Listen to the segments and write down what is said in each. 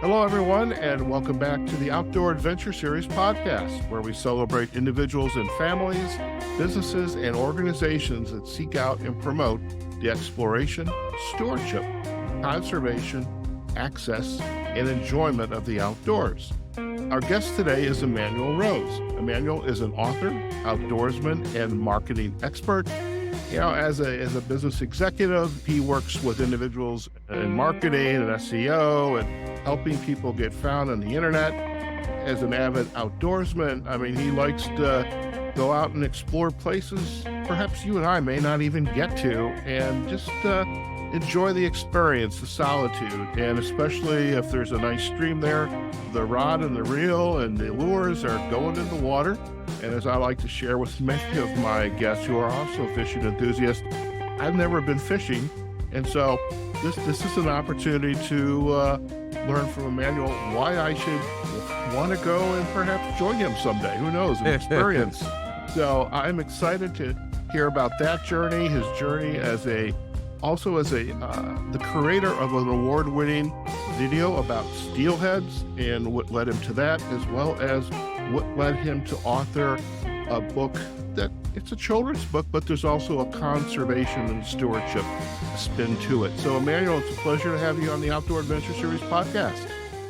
Hello, everyone, and welcome back to the Outdoor Adventure Series podcast, where we celebrate individuals and families, businesses, and organizations that seek out and promote the exploration, stewardship, conservation, access, and enjoyment of the outdoors. Our guest today is Emanuel Rose. Emanuel is an author, outdoorsman, and marketing expert. As a business executive, he works with individuals in marketing and SEO and helping people get found on the internet. As an avid outdoorsman, he likes to go out and explore places perhaps you and I may not even get to, and just enjoy the experience, the solitude, and especially if there's a nice stream there, the rod and the reel and the lures are going in the water. And as I like to share with many of my guests who are also fishing enthusiasts, I've never been fishing. And so this is an opportunity to learn from Emanuel why I should want to go and perhaps join him someday. Who knows, an experience. So I'm excited to hear about that journey, his journey as the creator of an award-winning video about steelheads and what led him to that, as well as what led him to author a book that it's a children's book, but there's also a conservation and stewardship spin to it. So Emanuel, it's a pleasure to have you on the Outdoor Adventure Series podcast.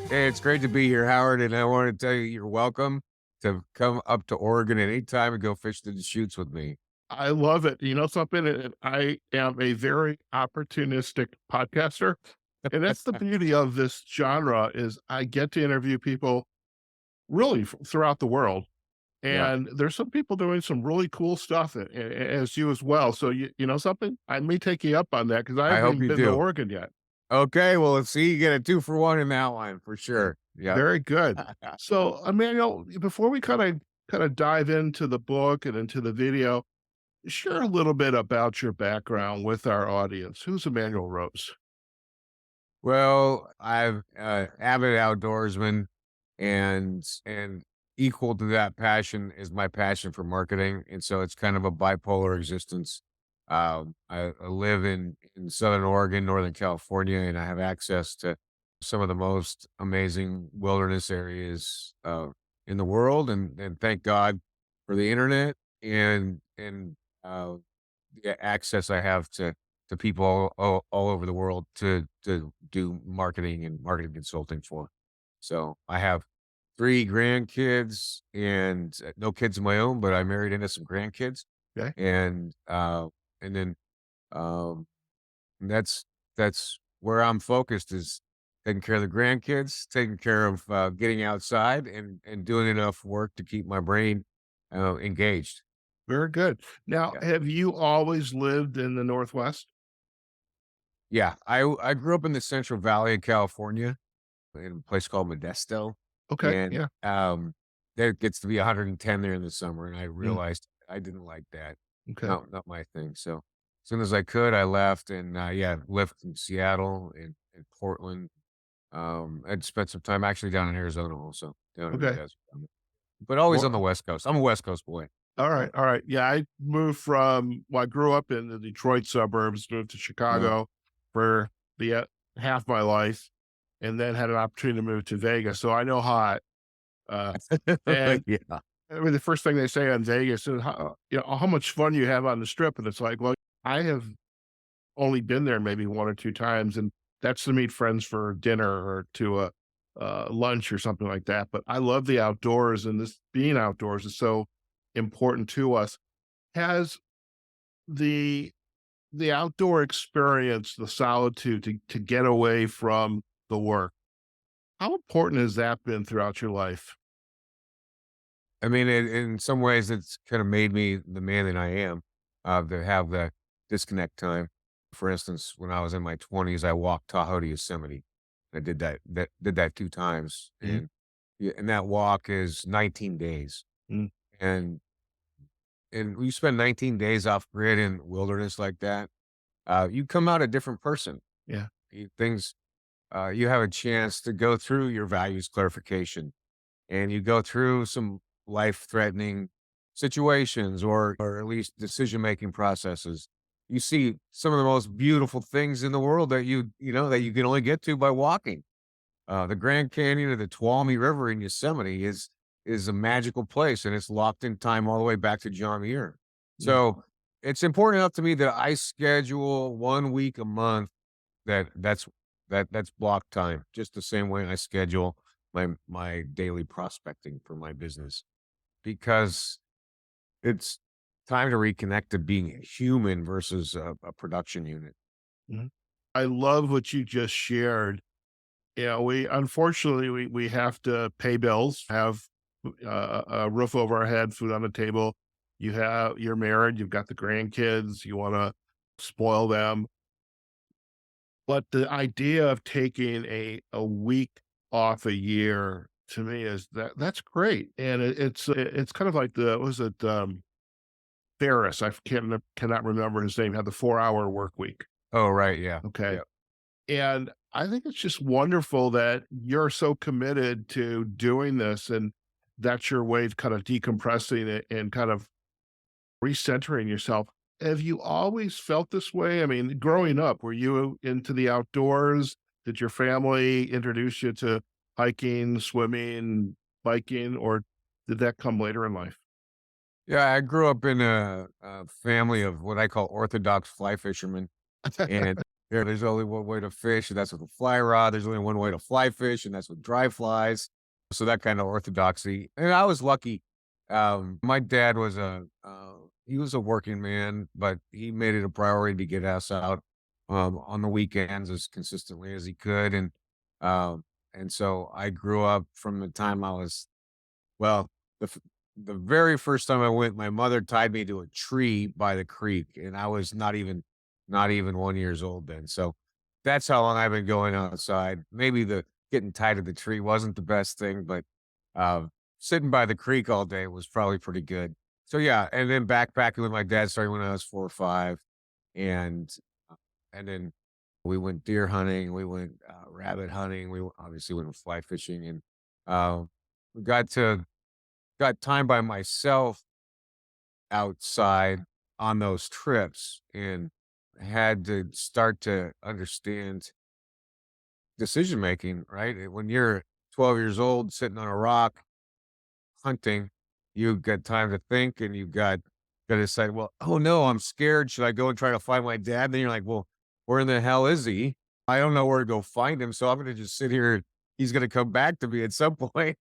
Hey, it's great to be here, Howard, and I want to tell you you're welcome to come up to Oregon anytime and go fish the Deschutes with me. I love it. You know something? I am a very opportunistic podcaster, and that's the beauty of this genre is I get to interview people really throughout the world. And there's some people doing some really cool stuff as you as well. So you know something? I may take you up on that because I haven't been to Oregon yet. Okay, well, let's see. You get a 2-for-1 in that line for sure. Yeah, very good. So Emanuel, before we kind of dive into the book and into the video, share a little bit about your background with our audience. Who's Emanuel Rose? Well, I'm avid outdoorsman, and equal to that passion is my passion for marketing. And so it's kind of a bipolar existence. I live in Southern Oregon, Northern California, and I have access to some of the most amazing wilderness areas in the world. And thank God for the internet and the access I have to people all over the world to do marketing and marketing consulting for. So I have 3 grandkids and no kids of my own, but I married into some grandkids. Okay. And then that's where I'm focused, is taking care of the grandkids, taking care of getting outside and doing enough work to keep my brain engaged. Very good. Now, have you always lived in the Northwest? Yeah, I grew up in the Central Valley of California in a place called Modesto. Okay. And there gets to be 110 there in the summer, and I realized I didn't like that. Okay. Not my thing. So as soon as I could, I left and lived in Seattle and Portland. I'd spent some time actually down in Arizona also. Down in the desert. But always on the West Coast. I'm a West Coast boy. All right. Yeah, I moved I grew up in the Detroit suburbs, moved to Chicago for the half my life, and then had an opportunity to move to Vegas. So I know hot. And the first thing they say on Vegas is how much fun you have on the Strip, and it's like, well, I have only been there maybe 1 or 2 times, and that's to meet friends for dinner or to a lunch or something like that. But I love the outdoors, and this being outdoors is so important to us. Has the outdoor experience, the solitude to get away from the work, how important has that been throughout your life? I mean, in some ways, it's kind of made me the man that I am, to have the disconnect time. For instance, when I was in my 20s, I walked Tahoe to Yosemite. I did that 2 times, and that walk is 19 days. And you spend 19 days off grid in wilderness like that, you come out a different person. Yeah. You have a chance to go through your values clarification, and you go through some life-threatening situations or at least decision-making processes. You see some of the most beautiful things in the world that you can only get to by walking. The Grand Canyon of the Tuolumne River in Yosemite is a magical place, and it's locked in time all the way back to John Muir. Yeah. So it's important enough to me that I schedule 1 week a month that's block time, just the same way I schedule my daily prospecting for my business, because it's time to reconnect to being a human versus a production unit. Mhm. I love what you just shared. Yeah, we unfortunately we have to pay bills, have a roof over our head, food on the table. You're married, you've got the grandkids, you want to spoil them. But the idea of taking a week off a year to me is that's great, and it's kind of like the was it Ferris? Cannot remember his name. Had the 4 hour work week. Oh, right, yeah. Okay, Yeah. and I think it's just wonderful that you're so committed to doing this, and that's your way of kind of decompressing it and kind of recentering yourself. Have you always felt this way? I mean, growing up, were you into the outdoors? Did your family introduce you to hiking, swimming, biking, or did that come later in life? Yeah, I grew up in a family of what I call orthodox fly fishermen, and there's only one way to fish, and that's with a fly rod. There's only one way to fly fish, and that's with dry flies. So that kind of orthodoxy. And I was lucky. My dad was he was a working man, but he made it a priority to get us out on the weekends as consistently as he could, um, and so I grew up from the time I was well, the f the very first time I went, my mother tied me to a tree by the creek, and I was not even 1 years old then, so that's how long I've been going outside. Maybe the getting tied to the tree wasn't the best thing, but, uh, sitting by the creek all day was probably pretty good. So, yeah, and then backpacking with my dad started when I was 4 or 5, and, and then we went deer hunting, we went, rabbit hunting, obviously went fly fishing, and, we got time by myself outside on those trips and had to start to understand decision making, right? When you're 12 years old sitting on a rock hunting, you've got time to think and you've got to decide, well, oh no, I'm scared. Should I go and try to find my dad? Then you're like, well, where in the hell is he? I don't know where to go find him. So I'm gonna just sit here. He's gonna come back to me at some point.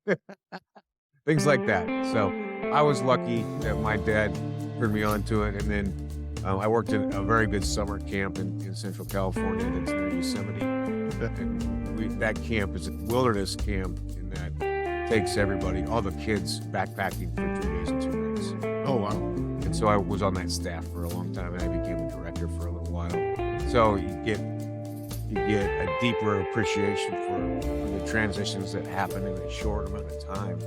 Things like that. So, I was lucky that my dad turned me on to it, and then, I worked at a very good summer camp in Central California that's near Yosemite, and that camp is a wilderness camp in that takes everybody, all the kids backpacking for 3 days and 2 nights, Oh, wow. and so I was on that staff for a long time, and I became a director for a little while. So, you get a deeper appreciation for the transitions that happen in a short amount of time.